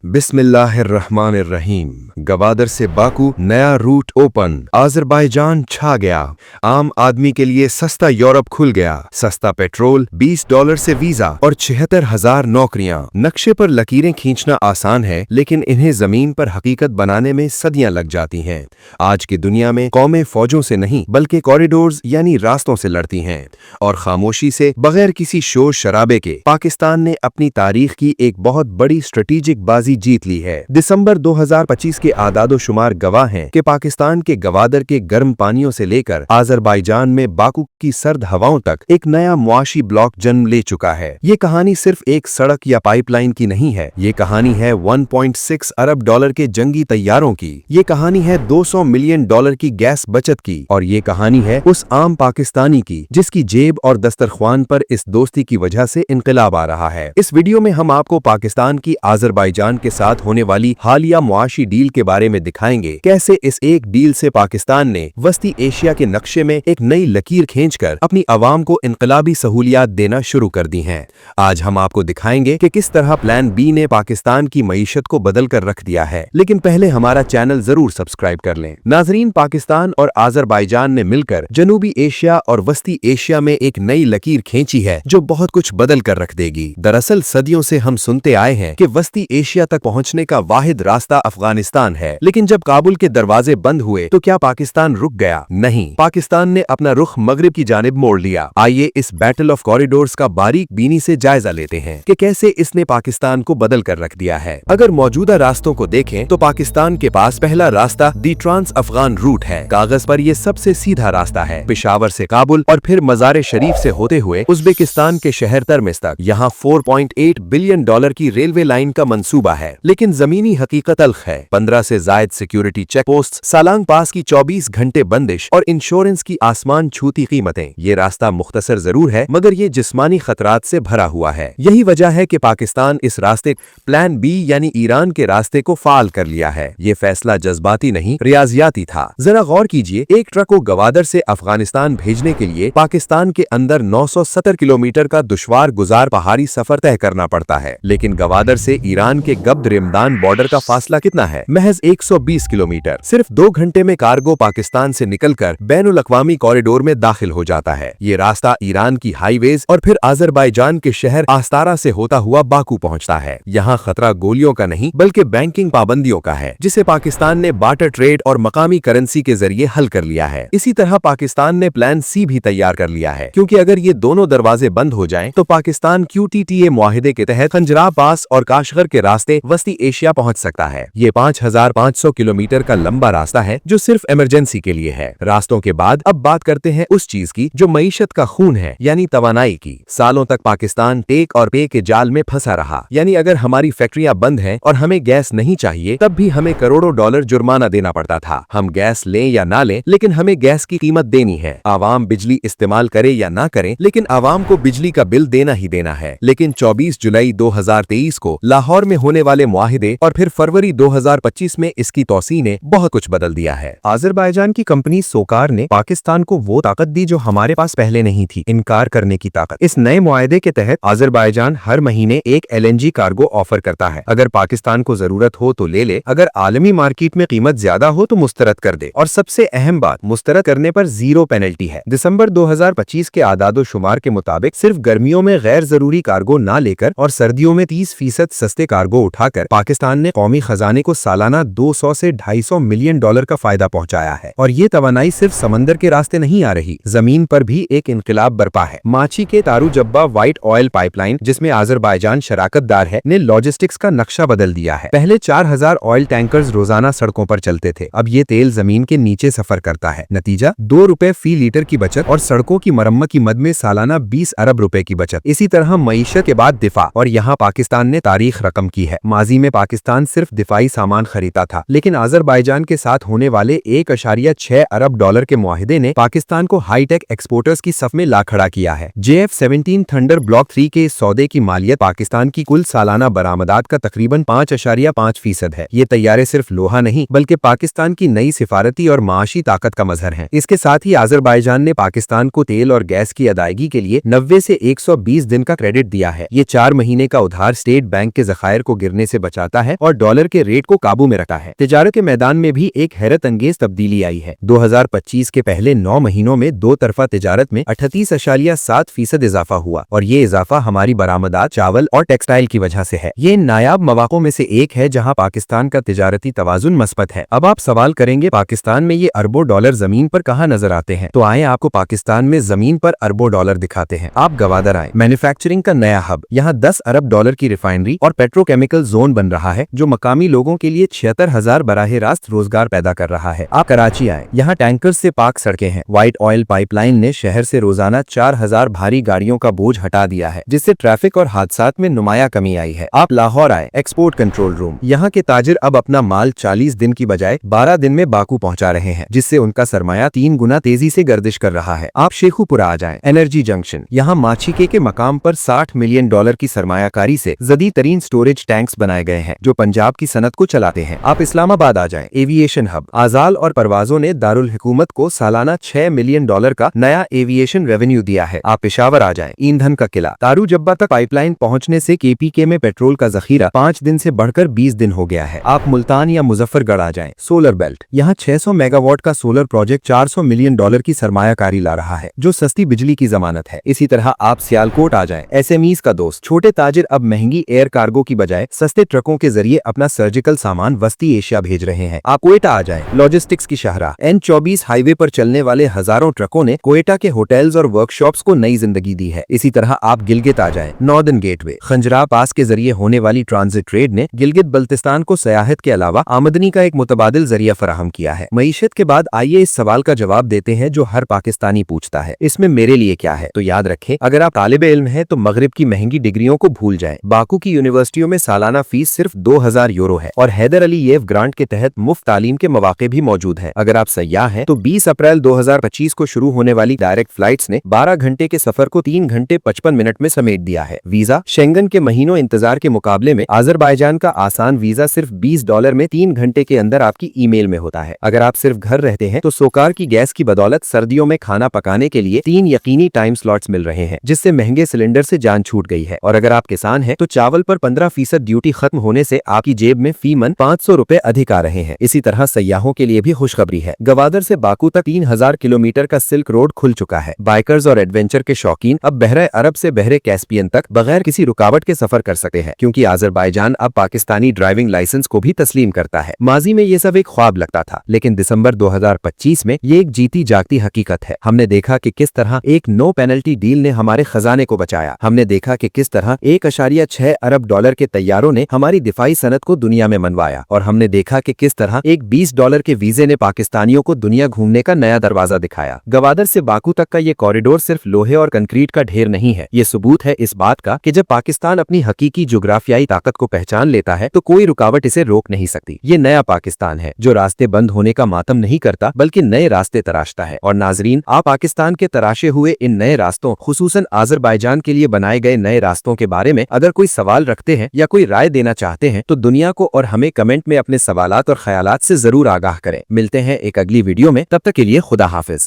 बिस्मिल्लाहिर्रहमानिर्रहीम। गवादर से बाकू नया रूट ओपन, आज़रबाईजान छा गया। आम आदमी के लिए सस्ता यूरोप खुल गया। सस्ता पेट्रोल, $20 से वीजा और 76,000 नौकरियां। नक्शे पर लकीरें खींचना आसान है, लेकिन इन्हें जमीन पर हकीकत बनाने में सदियां लग जाती हैं। आज की दुनिया में कौमें फौजों से नहीं बल्कि कॉरिडोर्स यानी रास्तों से लड़ती हैं, और खामोशी से बगैर किसी शोर शराबे के पाकिस्तान ने अपनी तारीख की एक बहुत बड़ी स्ट्रेटेजिक बाजी जीत ली है। दिसंबर 2025 के आदादो शुमार गवाह हैं कि पाकिस्तान के गवादर के गर्म पानियों से लेकर आज़रबाईजान में बाकू की सर्द हवाओं तक एक नया मुआशी ब्लॉक जन्म ले चुका है। ये कहानी सिर्फ एक सड़क या पाइपलाइन की नहीं है, ये कहानी है $1.6 अरब के जंगी तैयारों की। ये कहानी है $200 मिलियन की गैस बचत की, और ये कहानी है उस आम पाकिस्तानी की जिसकी जेब और दस्तरख्वान पर इस दोस्ती की वजह से इनकलाब आ रहा है। इस वीडियो में हम आपको पाकिस्तान की आज़रबाईजान के साथ होने वाली हालिया मुआशी डील के बारे में दिखाएंगे, कैसे इस एक डील से पाकिस्तान ने वस्ती एशिया के नक्शे में एक नई लकीर खींचकर अपनी आवाम को इनकलाबी सहूलियात देना शुरू कर दी हैं। आज हम आपको दिखाएंगे कि किस तरह प्लान बी ने पाकिस्तान की मईशत को बदल कर रख दिया है। लेकिन पहले हमारा चैनल जरूर सब्सक्राइब कर लें। नाजरीन, पाकिस्तान और आज़रबाईजान ने मिलकर जनूबी एशिया और वस्ती एशिया में एक नई लकीर खींची है जो बहुत कुछ बदल कर रख देगी। दरअसल सदियों से हम सुनते आए हैं कि वस्ती एशिया तक पहुंचने का वाहिद रास्ता अफगानिस्तान है, लेकिन जब काबुल के दरवाजे बंद हुए तो क्या पाकिस्तान रुक गया? नहीं, पाकिस्तान ने अपना रुख मगरिब की जानिब मोड़ लिया। आइए इस बैटल ऑफ कॉरिडोर्स का बारीक बीनी से जायजा लेते हैं कि कैसे इसने पाकिस्तान को बदल कर रख दिया है। अगर मौजूदा रास्तों को देखें तो पाकिस्तान के पास पहला रास्ता दी ट्रांस अफगान रूट है। कागज पर यह सबसे सीधा रास्ता है, पेशावर से काबुल और फिर मज़ार शरीफ से होते हुए उज़्बेकिस्तान के शहर तरमिस तक। यहाँ $4.8 बिलियन की रेलवे लाइन का मंसूबा है, लेकिन जमीनी हकीकत तल्ख है। 15 से जायद सिक्योरिटी चेक पोस्ट, सालांग पास की 24 घंटे बंदिश और इंश्योरेंस की आसमान छूती कीमतें। ये रास्ता मुख्तसर जरूर है, मगर ये जिस्मानी खतरात से भरा हुआ है। यही वजह है कि पाकिस्तान इस रास्ते प्लान बी यानी ईरान के रास्ते को फाल कर लिया है। ये फैसला जज्बाती नहीं, रियाजियाती था। जरा गौर कीजिए, एक ट्रक को गवादर से अफगानिस्तान भेजने के लिए पाकिस्तान के अंदर 970 किलोमीटर का दुश्वार गुजार पहाड़ी सफर तय करना पड़ता है, लेकिन गवादर से ईरान के गब्द रिमदान बॉर्डर का फासला कितना है? महज 120 किलोमीटर। सिर्फ 2 घंटे में कार्गो पाकिस्तान से निकलकर बैनुल अक़वामी कॉरिडोर में दाखिल हो जाता है। ये रास्ता ईरान की हाईवेज और फिर आज़रबाईजान के शहर आस्तारा से होता हुआ बाकू पहुंचता है। यहाँ खतरा गोलियों का नहीं बल्कि बैंकिंग पाबंदियों का है, जिसे पाकिस्तान ने बार्टर ट्रेड और मकामी करेंसी के जरिए हल कर लिया है। इसी तरह पाकिस्तान ने प्लान सी भी तैयार कर लिया है, क्योंकि अगर ये दोनों दरवाजे बंद हो जाएं तो पाकिस्तान QTTA मुआहिदे के तहत खंजराब पास और काशगर के रास्ते वस्ती एशिया पहुंच सकता है। ये 5,500 किलोमीटर का लंबा रास्ता है जो सिर्फ इमरजेंसी के लिए है। रास्तों के बाद अब बात करते हैं उस चीज की जो मईशत का खून है, यानी तवानाई की। सालों तक पाकिस्तान टेक और पे के जाल में फंसा रहा, यानी अगर हमारी फैक्ट्रियां बंद हैं और हमें गैस नहीं चाहिए तब भी हमें करोड़ों डॉलर जुर्माना देना पड़ता था। हम गैस लें या ना लें, लेकिन हमें गैस की कीमत देनी है। आवाम बिजली इस्तेमाल करे या ना करें, लेकिन आवाम को बिजली का बिल देना ही देना है। लेकिन 24 जुलाई 2023 को लाहौर में होने वाले मुआहिदे और फिर फरवरी 2025 में इसकी तौसीह ने बहुत कुछ बदल दिया है। आज़रबाईजान की कंपनी सोकार ने पाकिस्तान को वो ताकत दी जो हमारे पास पहले नहीं थी, इनकार करने की ताकत। इस नए मुआहिदे के तहत आज़रबाईजान हर महीने एक LNG कार्गो ऑफर करता है। अगर पाकिस्तान को जरूरत हो तो ले ले, अगर आलमी मार्केट में कीमत ज्यादा हो तो मुस्तरद कर दे, और सबसे अहम बात, मुस्तरद करने पर 0 पेनल्टी है। दिसंबर 2025 के आदादो शुमार के मुताबिक सिर्फ गर्मियों में गैर जरूरी कार्गो ना लेकर और सर्दियों में 30% सस्ते कार्गो उठाकर पाकिस्तान ने कौमी खजाने को सालाना 200 से $250 मिलियन का फायदा पहुंचाया है। और ये तवानाई सिर्फ समंदर के रास्ते नहीं आ रही, जमीन पर भी एक इनकलाब बरपा है। माची के तारू जब्बा व्हाइट ऑयल पाइपलाइन, जिसमें आज़रबाईजान शराकतदार है, ने लॉजिस्टिक्स का नक्शा बदल दिया है। पहले 4,000 ऑयल टैंकर्स रोजाना सड़कों पर चलते थे, अब ये तेल जमीन के नीचे सफर करता है। नतीजा ₹2 फी लीटर की बचत और सड़कों की मरम्मत की मद में सालाना 20 अरब रुपए की बचत। इसी तरह मईशत के बाद दिफा, और यहाँ पाकिस्तान ने तारीख रकम की है। माजी में पाकिस्तान सिर्फ दिफाई सामान खरीदता था, लेकिन आज़रबाईजान के साथ होने वाले $1.6 अरब के मुआहिदे ने पाकिस्तान को हाईटेक एक्सपोर्टर्स की सफ में ला खड़ा किया है। JF-17 थंडर ब्लॉक 3 के इस सौदे की मालियत पाकिस्तान की कुल सालाना बरामदात का तकरीबन 5.5% है। ये तैयारे सिर्फ लोहा नहीं बल्कि पाकिस्तान की नई सिफारती और माशी ताकत का मजहर है। इसके साथ ही आज़रबाईजान ने पाकिस्तान को तेल और गैस की अदायगी के लिए 90 से 120 दिन का क्रेडिट दिया है। ये 4 महीने का उधार स्टेट बैंक के ज़खायर को गिरने करने से बचाता है और डॉलर के रेट को काबू में रखता है। तिजारत के मैदान में भी एक हैरत अंगेज तब्दीली आई है। 2025 के पहले 9 महीनों में दो तरफा तिजारत में 38.7% इजाफा हुआ और ये इजाफा हमारी बरामदात चावल और टेक्सटाइल की वजह से है। ये नायाब मौक़ों में से एक है जहां पाकिस्तान का तिजारती तवाजुन मस्बत है। अब आप सवाल करेंगे पाकिस्तान में ये अरबों डॉलर जमीन पर कहाँ नजर आते हैं, तो आए आपको पाकिस्तान में जमीन पर अरबों डॉलर दिखाते हैं। आप गवादर आए, मैन्युफैक्चरिंग का नया हब। यहाँ 10 अरब डॉलर की रिफाइनरी और पेट्रोकेमिकल जोन बन रहा है जो मकामी लोगों के लिए 76,000 बराह रास्त रोजगार पैदा कर रहा है। आप कराची आए, यहाँ टैंकर से पाक सड़कें हैं। व्हाइट ऑयल पाइपलाइन ने शहर से रोजाना 4,000 भारी गाड़ियों का बोझ हटा दिया है जिससे ट्रैफिक और हादसात में नुमाया कमी आई है। आप लाहौर आए, एक्सपोर्ट कंट्रोल रूम। यहाँ के ताजिर अब अपना माल 40 दिन की बजाय 12 दिन में बाकू पहुँचा रहे हैं जिससे उनका सरमाया 3 गुना तेजी से गर्दिश कर रहा है। आप शेखुपुरा आ जाएं, एनर्जी जंक्शन। यहाँ माछीके के मकाम पर 60 मिलियन डॉलर की सरमायाकारी से जदीद तरीन स्टोरेज टैंक्स बनाए गए हैं जो पंजाब की सनत को चलाते हैं। आप इस्लामाबाद आ जाएं, एविएशन हब। आजाल और परवाजों ने दारुल हुकूमत को सालाना 6 मिलियन डॉलर का नया एविएशन रेवेन्यू दिया है। आप पेशावर आ जाएं, ईंधन का किला। तारू जब्बा तक पाइपलाइन पहुंचने से केपीके में पेट्रोल का जखीरा 5 दिन से बढ़कर 20 दिन हो गया है। आप मुल्तान या मुजफ्फरगढ़ आ जाएं, सोलर बेल्ट। यहाँ 600 मेगावाट का सोलर प्रोजेक्ट 400 मिलियन डॉलर की सरमायाकारी ला रहा है जो सस्ती बिजली की जमानत है। इसी तरह आप सियालकोट आ जाएं, एसएमईज का दोस्त। छोटे ताजिर अब महंगी एयर कार्गो की बजाय सस्ते ट्रकों के जरिए अपना सर्जिकल सामान वस्ती एशिया भेज रहे हैं। आप कोयटा आ जाएं, लॉजिस्टिक्स की शाहराह। N24 हाईवे पर चलने वाले हजारों ट्रकों ने कोयटा के होटल्स और वर्कशॉप्स को नई जिंदगी दी है। इसी तरह आप गिलगित आ जाएं, नॉर्दर्न गेटवे। खंजरा पास के जरिए होने वाली ट्रांजिट ट्रेड ने गिलगित बल्तिस्तान को सयाहत के अलावा आमदनी का एक मुतबादिल जरिया फराहम किया है। मईशत के बाद आइए इस सवाल का जवाब देते हैं जो हर पाकिस्तानी पूछता है, इसमें मेरे लिए क्या है। तो याद रखें, अगर आप तालिबे इल्म हैं तो मगरिब की महंगी डिग्रियों को भूल जाएं। बाकू की यूनिवर्सिटियों में सालाना फीस सिर्फ 2000 यूरो है और हैदर अली येव ग्रांट के तहत मुफ्त तालीम के मौके भी मौजूद है। अगर आप सयाह हैं तो 20 अप्रैल 2025 को शुरू होने वाली डायरेक्ट फ्लाइट्स ने 12 घंटे के सफर को 3 घंटे 55 मिनट में समेट दिया है। वीजा शेंगन के महीनों इंतजार के मुकाबले में आजरबाईजान का आसान वीजा सिर्फ $20 में 3 घंटे के अंदर आपकी ईमेल में होता है। अगर आप सिर्फ घर रहते हैं तो सोकार की गैस की बदौलत सर्दियों में खाना पकाने के लिए 3 यकीनी टाइम स्लॉट्स मिल रहे हैं जिससे महंगे सिलेंडर से जान छूट गई है। और अगर आप किसान हैं तो चावल पर 15% ड्यूटी खत्म होने से आपकी जेब में फी मन 500 रुपए अधिक आ रहे हैं। इसी तरह सयाहों के लिए भी खुशखबरी है। गवादर से बाकू तक 3000 किलोमीटर का सिल्क रोड खुल चुका है। बाइकर्स और एडवेंचर के शौकीन अब बहरे अरब से बहरे कैस्पियन तक बगैर किसी रुकावट के सफर कर सकते हैं क्योंकि आजरबाईजान अब पाकिस्तानी ड्राइविंग लाइसेंस को भी तस्लीम करता है। माजी में ये सब एक ख्वाब लगता था लेकिन दिसंबर 2025 में ये एक जीती जागती हकीकत है। हमने देखा कि किस तरह एक नो पेनल्टी डील ने हमारे खजाने को बचाया। हमने देखा कि किस तरह 1.6 अरब डॉलर के तैयारों ने हमारी दिफाई सनत को दुनिया में मनवाया और हमने देखा कि किस तरह एक $20 के वीजे ने पाकिस्तानियों को दुनिया घूमने का नया दरवाजा दिखाया। गवादर से बाकू तक का ये कॉरिडोर सिर्फ लोहे और कंक्रीट का ढेर नहीं है, ये सबूत है इस बात का कि जब पाकिस्तान अपनी हकीकी जोग्राफियाई ताकत को पहचान लेता है तो कोई रुकावट इसे रोक नहीं सकती। ये नया पाकिस्तान है जो रास्ते बंद होने का मातम नहीं करता बल्कि नए रास्ते तराशता है। और नाजरीन, आप पाकिस्तान के तराशे हुए इन नए रास्तों, खुसूसन आजरबाईजान के लिए बनाए गए नए रास्तों के बारे में अगर कोई सवाल रखते हैं या कोई राय देना चाहते हैं तो दुनिया को और हमें कमेंट में अपने सवालात और ख्यालात से जरूर आगाह करें। मिलते हैं एक अगली वीडियो में, तब तक के लिए खुदा हाफिज।